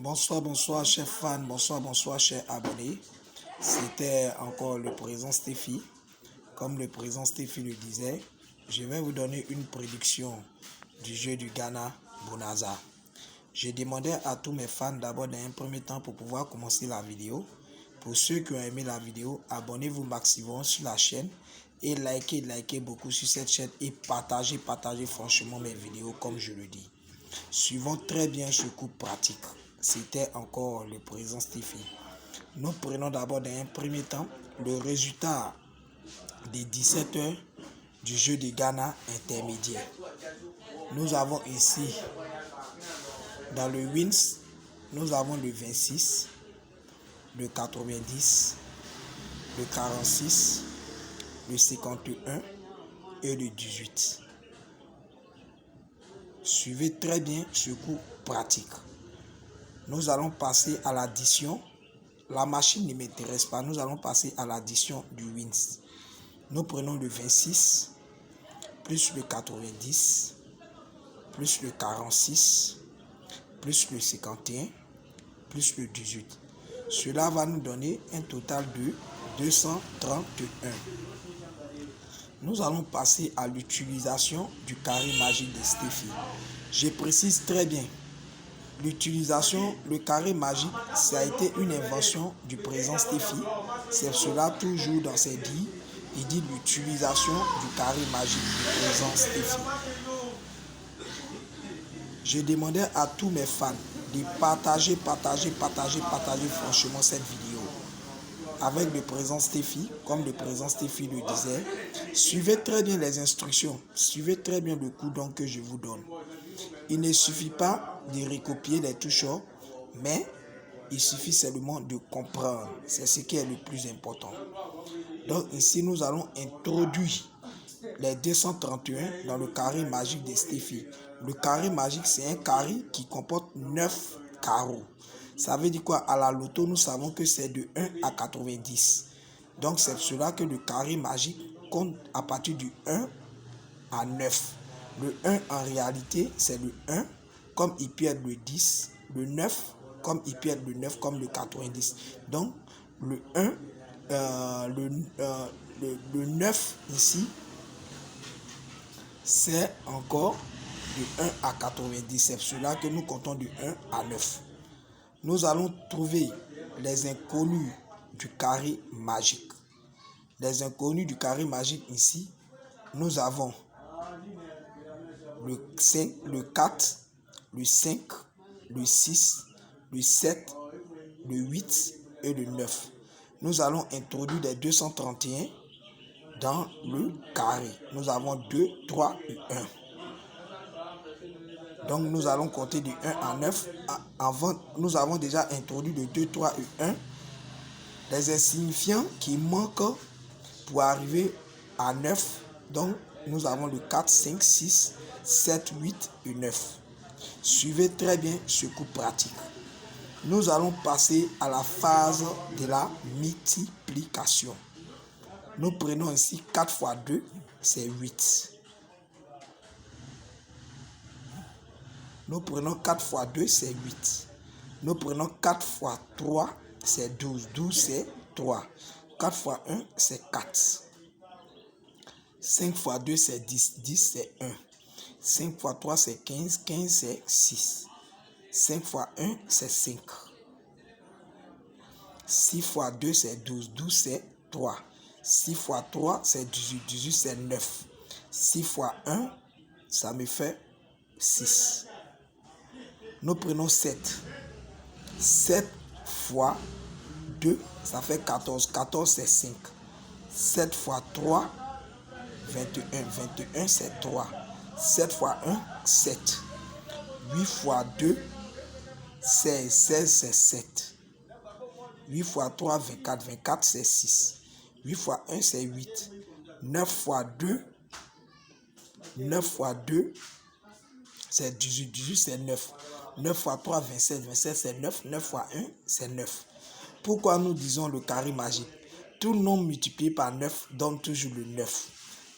Bonsoir chers fans, bonsoir chers abonnés. C'était encore le président Stéphie. Comme le président Stéphie le disait, je vais vous donner une prédiction du jeu du Ghana Bonaza. Je demandais à tous mes fans d'abord dans un premier temps pour pouvoir commencer la vidéo. Pour ceux qui ont aimé la vidéo, abonnez-vous maximum sur la chaîne et likez beaucoup sur cette chaîne et partagez franchement mes vidéos comme je le dis. Suivons très bien ce coup pratique. C'était encore le président Stéphie. Nous prenons d'abord dans un premier temps le résultat des 17 heures du jeu de Ghana intermédiaire. Nous avons ici dans le Wins, nous avons le 26, le 90, le 46, le 51 et le 18. Suivez très bien ce coup pratique. Nous allons passer à l'addition. La machine ne m'intéresse pas. Nous allons passer à l'addition du Wins. Nous prenons le 26, plus le 90, plus le 46, plus le 51, plus le 18. Cela va nous donner un total de 231. Nous allons passer à l'utilisation du carré magique de Stéphie. Je précise très bien. L'utilisation, le carré magique, ça a été une invention du président Stéphie. C'est cela toujours dans ses dits. Il dit l'utilisation du carré magique du président Stéphie. Je demandais à tous mes fans de partager franchement cette vidéo. Avec le président Stéphie, comme le président Stéphie le disait, suivez très bien les instructions, suivez très bien le coup donc que je vous donne. Il ne suffit pas de recopier les touches, mais il suffit seulement de comprendre. C'est ce qui est le plus important. Donc ici, nous allons introduire les 231 dans le carré magique de Stéphie. Le carré magique, c'est un carré qui comporte 9 carreaux. Ça veut dire quoi? À la loto, nous savons que c'est de 1 à 90. Donc c'est cela que le carré magique compte à partir du 1 à 9. Le 1 en réalité, c'est le 1, comme il peut être le 10, le 9, comme il peut être le 9, comme le 90. Donc, le 1, le 9 ici, c'est encore de 1 à 90. C'est cela que nous comptons du 1 à 9. Nous allons trouver les inconnus du carré magique. Les inconnus du carré magique ici, nous avons le 5, le 4, le 5, le 6, le 7, le 8 et le 9. Nous allons introduire les 231 dans le carré. Nous avons 2, 3 et 1. Donc nous allons compter du 1 à 9. Avant, nous avons déjà introduit le 2, 3 et 1. Les insignifiants qui manquent pour arriver à 9. Donc nous avons le 4, 5, 6, 7, 8 et 9. Suivez très bien ce coup pratique. Nous allons passer à la phase de la multiplication. Nous prenons ici 4 fois 2, c'est 8. Nous prenons 4 fois 2, c'est 8. Nous prenons 4 fois 3, c'est 12. 12, c'est 3. 4 fois 1, c'est 4. 5 fois 2, c'est 10. 10, c'est 1. 5 fois 3, c'est 15. 15, c'est 6. 5 fois 1, c'est 5. 6 fois 2, c'est 12. 12, c'est 3. 6 fois 3, c'est 18. 18, c'est 9. 6 fois 1, ça me fait 6. Nous prenons 7. 7 fois 2, ça fait 14. 14, c'est 5. 7 fois 3, 21. 21, c'est 3. 7 fois 1, 7. 8 fois 2, 16. 16, c'est 7. 8 fois 3, 24. 24, c'est 6. 8 fois 1, c'est 8. 9 fois 2, 9 fois 2, c'est 18. 18, c'est 9. 9 fois 3, 27. 27, c'est 9. 9 fois 1, c'est 9. Pourquoi nous disons le carré magique? Tout nombre multiplié par 9 donne toujours le 9.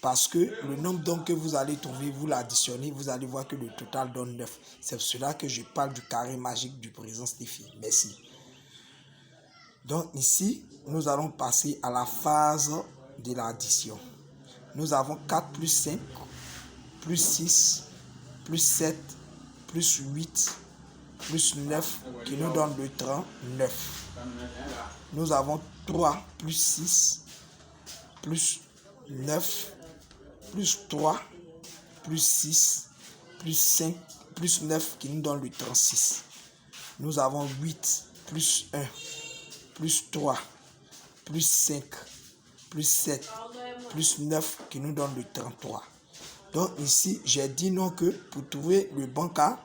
Parce que le nombre donc que vous allez trouver, vous l'additionnez, vous allez voir que le total donne 9. C'est pour cela que je parle du carré magique du président Steffi. Merci. Donc ici, nous allons passer à la phase de l'addition. Nous avons 4 plus 5, plus 6, plus 7, plus 8, plus 9, qui nous donne le 39. Nous avons 3 plus 6, plus 9, plus 3, plus 6, plus 5, plus 9, qui nous donne le 36. Nous avons 8 plus 1, plus 3, plus 5, plus 7, plus 9, qui nous donne le 33. Donc ici, j'ai dit non que pour trouver le banca,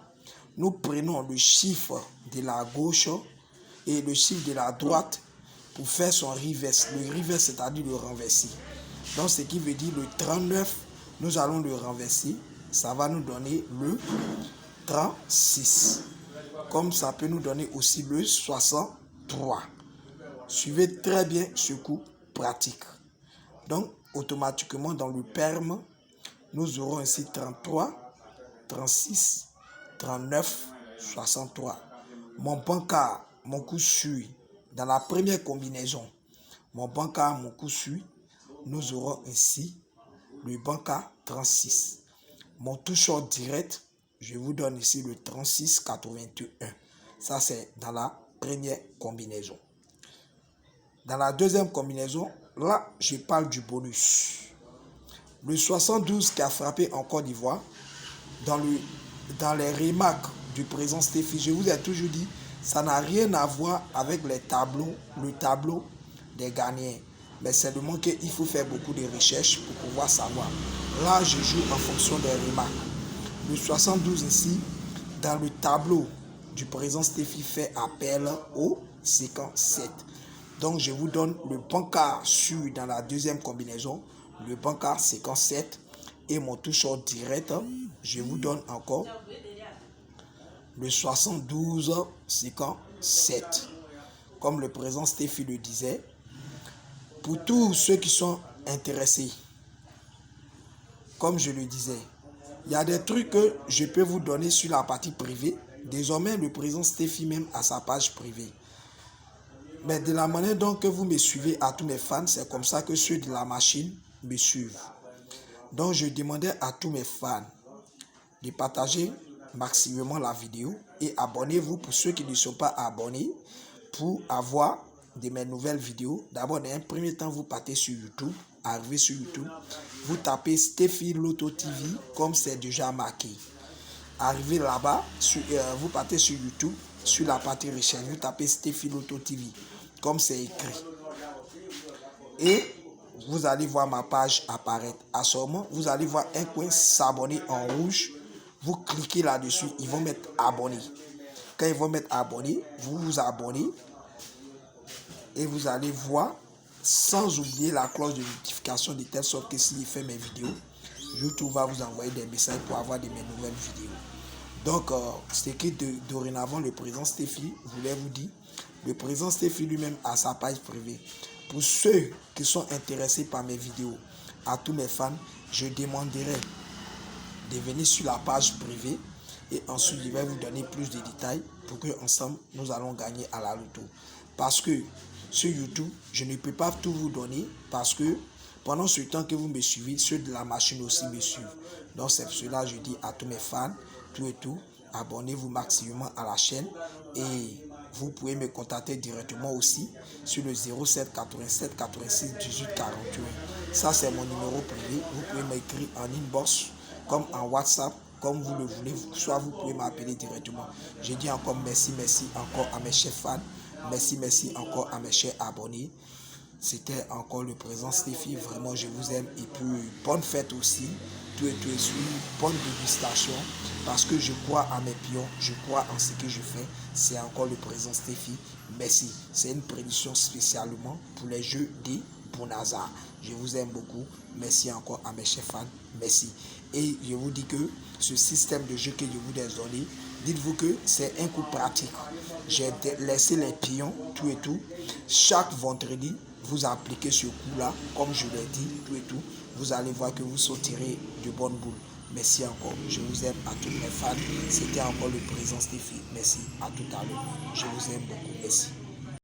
nous prenons le chiffre de la gauche et le chiffre de la droite pour faire son reverse. Le reverse, c'est-à-dire le renverser. Donc ce qui veut dire le 39, nous allons le renverser. Ça va nous donner le 36. Comme ça peut nous donner aussi le 63. Suivez très bien ce cours pratique. Donc, automatiquement, dans le perme, nous aurons ici 33, 36, 39, 63. Mon banca, mon coup suit. Dans la première combinaison, mon banca, mon coup suit, nous aurons ici le banca 36. Mon toucheur direct, je vous donne ici le 36, 81. Ça, c'est dans la première combinaison. Dans la deuxième combinaison, là, je parle du bonus. Le 72 qui a frappé en Côte d'Ivoire, dans les remarques du président Steffi, je vous ai toujours dit, ça n'a rien à voir avec le tableau des gagnants. Mais c'est seulement qu'il faut faire beaucoup de recherches pour pouvoir savoir. Là, je joue en fonction des remarques. Le 72 ici, dans le tableau du président Steffi, fait appel au 57. Donc, je vous donne le bancard sur dans la deuxième combinaison, le bancard 57 et mon toucheur direct. Je vous donne encore le 72 57. Comme le président Steffi le disait, pour tous ceux qui sont intéressés, comme je le disais, il y a des trucs que je peux vous donner sur la partie privée. Désormais, le président Steffi même a sa page privée. Mais de la manière dont que vous me suivez à tous mes fans, c'est comme ça que ceux de la machine me suivent. Donc, je demandais à tous mes fans de partager maximum la vidéo et abonnez-vous pour ceux qui ne sont pas abonnés pour avoir de mes nouvelles vidéos. D'abord, dans un premier temps, vous partez sur YouTube. Arrivez sur YouTube, vous tapez Steffi Loto TV comme c'est déjà marqué. Arrivez là-bas, vous partez sur YouTube, sur la partie recherche, vous tapez Steffi Loto TV comme c'est écrit. Et vous allez voir ma page apparaître. À ce moment, vous allez voir un coin s'abonner en rouge. Vous cliquez là-dessus, ils vont mettre abonné. Quand ils vont mettre abonné, vous vous abonnez et vous allez voir, sans oublier la cloche de notification de telle sorte que s'il fait mes vidéos, YouTube va vous envoyer des messages pour avoir de mes nouvelles vidéos. Donc, c'est que dorénavant, le président Steffi voulait vous dire, le président Steffi lui-même a sa page privée. Pour ceux qui sont intéressés par mes vidéos, à tous mes fans, je demanderai de venir sur la page privée et ensuite je vais vous donner plus de détails pour que ensemble nous allons gagner à la loto. Parce que sur YouTube, je ne peux pas tout vous donner parce que pendant ce temps que vous me suivez, ceux de la machine aussi me suivent. Donc c'est pour cela que je dis à tous mes fans, tout, abonnez-vous maximum à la chaîne et vous pouvez me contacter directement aussi sur le 07 87 86 18 41. Ça c'est mon numéro privé. Vous pouvez m'écrire en inbox comme en WhatsApp, comme vous le voulez, soit vous pouvez m'appeler directement. Je dis encore merci encore à mes chers fans. Merci encore à mes chers abonnés. C'était encore le président Steffi. Vraiment, je vous aime. Et puis, bonne fête aussi. Tout et suivi. Bonne dégustation. Parce que je crois à mes pions. Je crois en ce que je fais. C'est encore le président Steffi. Merci. C'est une prédiction spécialement pour les jeux des Bonazar. Je vous aime beaucoup. Merci encore à mes chers fans. Merci. Et je vous dis que ce système de jeu que je vous ai donné, dites-vous que c'est un coup pratique. J'ai laissé les pions, tout. Chaque vendredi, vous appliquez ce coup-là, comme je l'ai dit, tout. vous allez voir que vous sauterez de bonnes boules. Merci encore. Je vous aime à tous mes fans. C'était encore le président Stéphie. Merci. À tout à l'heure. Je vous aime beaucoup. Merci.